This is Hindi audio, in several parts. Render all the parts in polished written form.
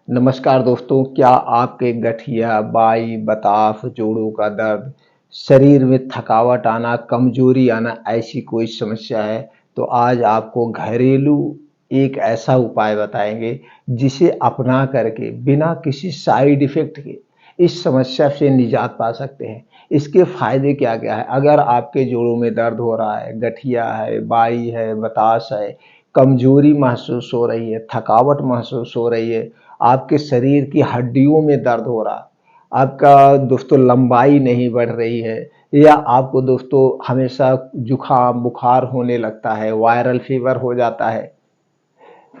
नमस्कार दोस्तों, क्या आपके गठिया, बाई, बताफ, जोड़ों का दर्द, शरीर में थकावट आना, कमजोरी आना ऐसी कोई समस्या है तो आज आपको घरेलू एक ऐसा उपाय बताएंगे जिसे अपना करके बिना किसी साइड इफेक्ट के इस समस्या से निजात पा सकते हैं। इसके फायदे क्या क्या है? अगर आपके जोड़ों में दर्द हो रहा है, गठिया है, बाई है, बताश है, कमजोरी महसूस हो रही है, थकावट महसूस हो रही है, आपके शरीर की हड्डियों में दर्द हो रहा, आपका दोस्तों लंबाई नहीं बढ़ रही है, या आपको दोस्तों हमेशा जुकाम बुखार होने लगता है, वायरल फीवर हो जाता है,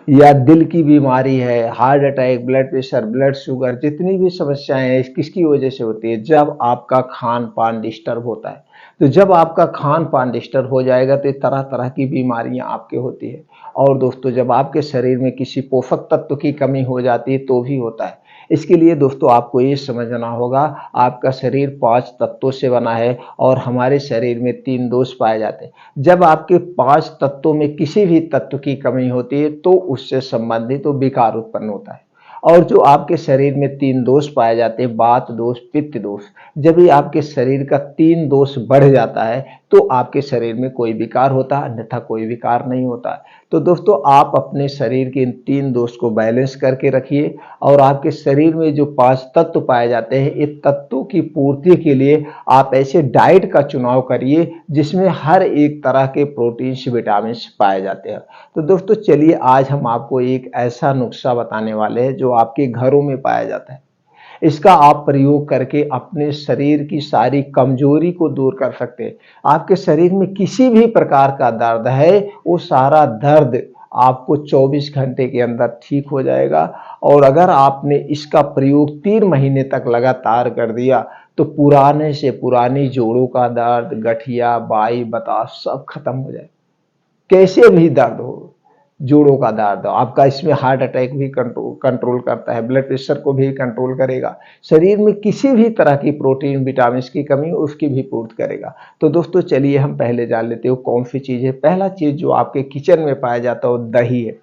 या दिल की बीमारी है, heart attack, blood pressure, blood sugar, जितनी भी समस्याएं हैं किसकी वजह से होती है? जब आपका खान पान डिस्टर्ब होता है। तो जब आपका खान पान डिस्टर्ब हो जाएगा तो तरह तरह की बीमारियां आपके होती है। और दोस्तों जब आपके शरीर में किसी पोषक तत्व की कमी हो जाती है तो भी होता है। इसके लिए दोस्तों आपको ये समझना होगा, आपका शरीर 5 तत्वों से बना है और हमारे शरीर में 3 दोष पाए जाते हैं। जब आपके 5 तत्वों में किसी भी तत्व की कमी होती है तो उससे संबंधित तो विकार उत्पन्न होता है। और जो आपके शरीर में 3 दोष पाए जाते हैं, वात दोष, पित्त दोष, जब भी आपके शरीर का 3 दोष बढ़ जाता है तो आपके शरीर में कोई विकार होता है, अन्यथा कोई विकार नहीं होता है। तो दोस्तों आप अपने शरीर के इन 3 दोष को बैलेंस करके रखिए और आपके शरीर में जो 5 तत्व पाए जाते हैं, इन तत्वों की पूर्ति के लिए आप ऐसे डाइट का चुनाव करिए जिसमें हर एक तरह के प्रोटीन्स, विटामिन्स पाए जाते हैं। तो दोस्तों चलिए आज हम आपको एक ऐसा नुस्खा बताने वाले हैं जो आपके घरों में पाया जाता है। इसका आप प्रयोग करके अपने शरीर की सारी कमजोरी को दूर कर सकते हैं। आपके शरीर में किसी भी प्रकार का दर्द है, वो सारा दर्द आपको 24 घंटे के अंदर ठीक हो जाएगा। और अगर आपने इसका प्रयोग 3 महीने तक लगातार कर दिया तो पुराने से पुरानी जोड़ों का दर्द, गठिया, बाई, बताश सब खत्म हो जाए। कैसे भी दर्द हो, जोड़ों का दर्द, आपका इसमें हार्ट अटैक भी कंट्रोल करता है, ब्लड प्रेशर को भी कंट्रोल करेगा, शरीर में किसी भी तरह की प्रोटीन, विटामिन की कमी उसकी भी पूर्ति करेगा। तो दोस्तों चलिए हम पहले जान लेते हो कौन सी चीज है। पहला चीज जो आपके किचन में पाया जाता है वो दही है।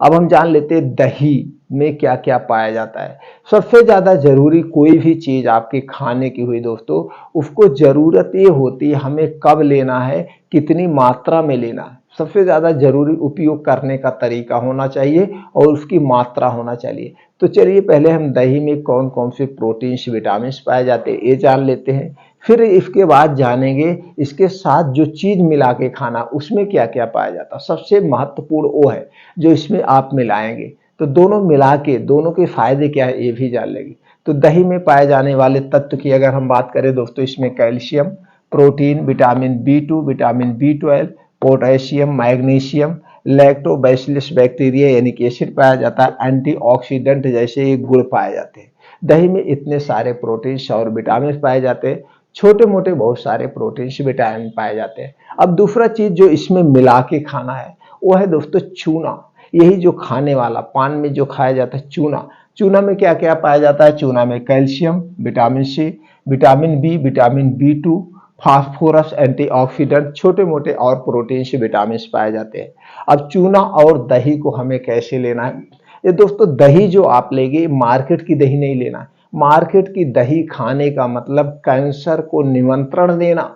अब हम जान लेते हैं दही में क्या क्या पाया जाता है। सबसे ज्यादा जरूरी कोई भी चीज आपके खाने की हुई दोस्तों, उसको जरूरत ये होती है हमें कब लेना है, कितनी मात्रा में लेना है। सबसे ज्यादा जरूरी उपयोग करने का तरीका होना चाहिए और उसकी मात्रा होना चाहिए। तो चलिए पहले हम दही में कौन कौन से प्रोटीन्स, विटामिन पाए जाते हैं ये जान लेते हैं। फिर इसके बाद जानेंगे इसके साथ जो चीज मिला के खाना उसमें क्या क्या पाया जाता है। सबसे महत्वपूर्ण वो है जो इसमें आप मिलाएंगे। तो दोनों मिला के दोनों के फायदे क्या है ये भी जान लेंगे। तो दही में पाए जाने वाले तत्व की अगर हम बात करें दोस्तों, इसमें calcium, protein, vitamin B2, vitamin B12, potassium, magnesium, lactobacillus bacteria यानी कि एसिड पाया जाता है, एंटीऑक्सीडेंट जैसे ये गुण पाए जाते हैं। दही में इतने सारे प्रोटीन्स और विटामिन पाए जाते हैं, छोटे मोटे बहुत सारे प्रोटीन्स, विटामिन पाए जाते हैं। अब दूसरा चीज जो इसमें मिला के खाना है वो है दोस्तों चूना। यही जो खाने वाला पान में जो खाया जाता है चूना। चूना में क्या क्या पाया जाता है? चूना में calcium, vitamin C, vitamin B, vitamin B2, phosphorus, antioxidant, छोटे मोटे और प्रोटीन से विटामिन पाए जाते हैं। अब चूना और दही को हमें कैसे लेना है? ये दोस्तों दही जो आप लेंगे मार्केट की दही नहीं लेना है। मार्केट की दही खाने का मतलब कैंसर को निमंत्रण देना।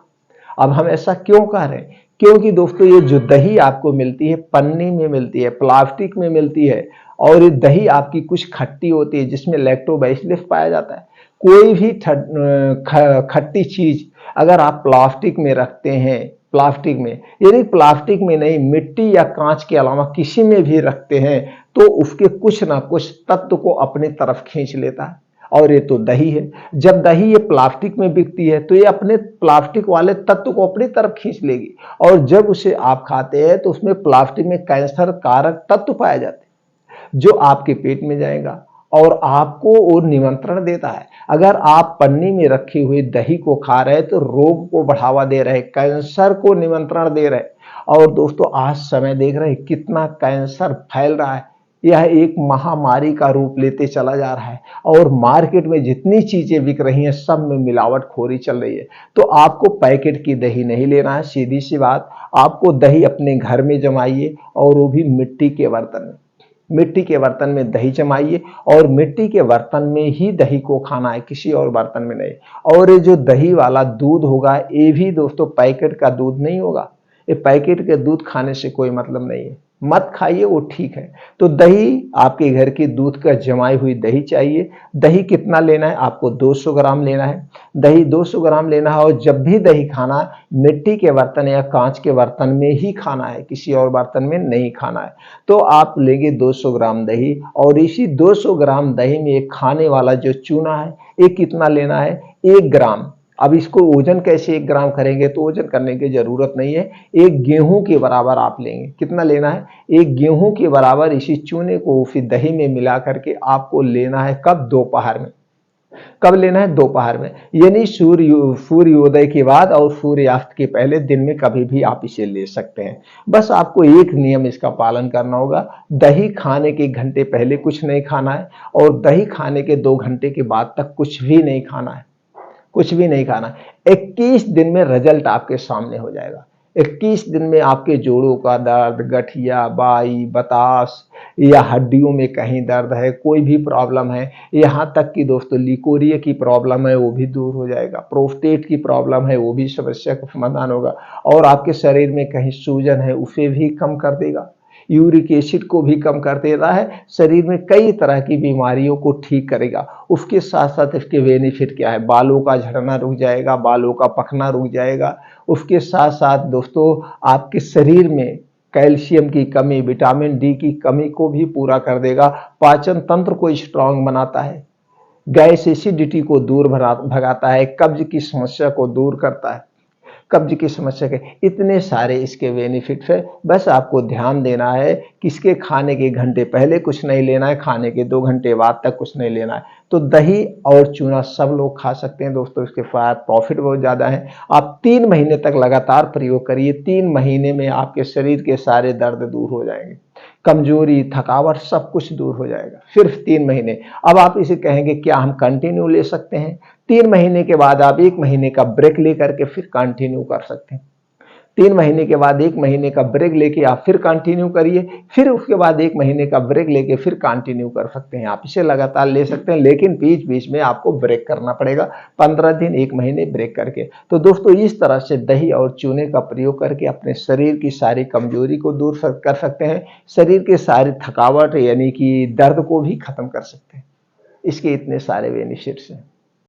अब हम ऐसा क्यों कह रहे हैं? क्योंकि दोस्तों ये जो दही आपको मिलती है पन्नी में मिलती है, प्लास्टिक में मिलती है, और ये दही आपकी कुछ खट्टी होती है जिसमें लैक्टोबैसिलस पाया जाता है। कोई भी खट्टी चीज अगर आप प्लास्टिक में रखते हैं, प्लास्टिक में यानी प्लास्टिक में नहीं, मिट्टी या कांच के अलावा किसी में भी रखते हैं तो उसके कुछ ना कुछ तत्व को अपनी तरफ खींच लेता है। और ये तो दही है। जब दही ये प्लास्टिक में बिकती है तो ये अपने प्लास्टिक वाले तत्व को अपनी तरफ खींच लेगी, और जब उसे आप खाते हैं तो उसमें प्लास्टिक में कैंसर कारक तत्व पाए जाते हैं जो आपके पेट में जाएगा और आपको वो निमंत्रण देता है। अगर आप पन्नी में रखी हुई दही को खा रहे हैं तो रोग को बढ़ावा दे रहे, कैंसर को निमंत्रण दे रहे। और दोस्तों आज समय देख रहे हैं कितना कैंसर फैल रहा है, यह एक महामारी का रूप लेते चला जा रहा है और मार्केट में जितनी चीजें बिक रही हैं सब में मिलावटखोरी चल रही है। तो आपको पैकेट की दही नहीं लेना है, सीधी सी बात, आपको दही अपने घर में जमाइए और वो भी मिट्टी के बर्तन में। मिट्टी के बर्तन में दही जमाइए और मिट्टी के बर्तन में ही दही को खाना है, किसी और बर्तन में नहीं। और ये जो दही वाला दूध होगा ये भी दोस्तों पैकेट का दूध नहीं होगा, ये पैकेट के दूध खाने से कोई मतलब नहीं है, मत खाइए, वो ठीक है। तो दही आपके घर की दूध का जमाई हुई दही चाहिए। दही कितना लेना है आपको? 200 ग्राम लेना है। दही 200 ग्राम लेना है और जब भी दही खाना मिट्टी के बर्तन या कांच के बर्तन में ही खाना है, किसी और बर्तन में नहीं खाना है। तो आप लेंगे 200 ग्राम दही और इसी 200 ग्राम दही में एक खाने वाला जो चूना है ये कितना लेना है? 1 ग्राम। अब इसको ओजन कैसे 1 ग्राम करेंगे? तो ओजन करने की जरूरत नहीं है, एक गेहूं के बराबर आप लेंगे। कितना लेना है? एक गेहूं के बराबर इसी चूने को फिर दही में मिला करके आपको लेना है। कब? दोपहर में। कब लेना है? दोपहर में, यानी सूर्योदय के बाद और सूर्यास्त के पहले दिन में कभी भी आप इसे ले सकते हैं। बस आपको एक नियम इसका पालन करना होगा, दही खाने के घंटे पहले कुछ नहीं खाना है और दही खाने के 2 घंटे के बाद तक कुछ भी नहीं खाना है, कुछ भी नहीं खाना। 21 दिन में रिजल्ट आपके सामने हो जाएगा। 21 दिन में आपके जोड़ों का दर्द, गठिया, बाई, बतास या हड्डियों में कहीं दर्द है, कोई भी प्रॉब्लम है, यहाँ तक कि दोस्तों लिकोरिया की प्रॉब्लम है वो भी दूर हो जाएगा, प्रोस्टेट की प्रॉब्लम है वो भी समस्या का समाधान होगा और आपके शरीर में कहीं सूजन है उसे भी कम कर देगा, यूरिक एसिड को भी कम कर देता है, शरीर में कई तरह की बीमारियों को ठीक करेगा। उसके साथ साथ इसके बेनिफिट क्या है? बालों का झड़ना रुक जाएगा, बालों का पकना रुक जाएगा। उसके साथ साथ दोस्तों आपके शरीर में कैल्शियम की कमी, विटामिन डी की कमी को भी पूरा कर देगा, पाचन तंत्र को स्ट्रांग बनाता है, गैस एसिडिटी को दूर भगाता है, कब्ज की समस्या को दूर करता है, कब्ज की समस्या के इतने सारे इसके बेनिफिट्स है। बस आपको ध्यान देना है कि इसके खाने के घंटे पहले कुछ नहीं लेना है, खाने के 2 घंटे बाद तक कुछ नहीं लेना है। तो दही और चूना सब लोग खा सकते हैं दोस्तों, इसके प्रॉफिट बहुत ज़्यादा है। आप 3 महीने तक लगातार प्रयोग करिए, 3 महीने में आपके शरीर के सारे दर्द दूर हो जाएंगे, कमजोरी, थकावट सब कुछ दूर हो जाएगा, सिर्फ 3 महीने। अब आप इसे कहेंगे क्या हम कंटिन्यू ले सकते हैं? 3 महीने के बाद आप 1 महीने का ब्रेक लेकर के फिर कंटिन्यू कर सकते हैं। 3 महीने के बाद 1 महीने का ब्रेक लेके आप फिर कंटिन्यू करिए, फिर उसके बाद 1 महीने का ब्रेक लेके फिर कंटिन्यू कर सकते हैं। आप इसे लगातार ले सकते हैं, लेकिन बीच बीच में आपको ब्रेक करना पड़ेगा, 15 दिन 1 महीने ब्रेक करके। तो दोस्तों इस तरह से दही और चूने का प्रयोग करके अपने शरीर की सारी कमजोरी को दूर कर सकते हैं, शरीर के सारी थकावट यानी कि दर्द को भी खत्म कर सकते हैं। इसके इतने सारे बेनिफिट्स हैं।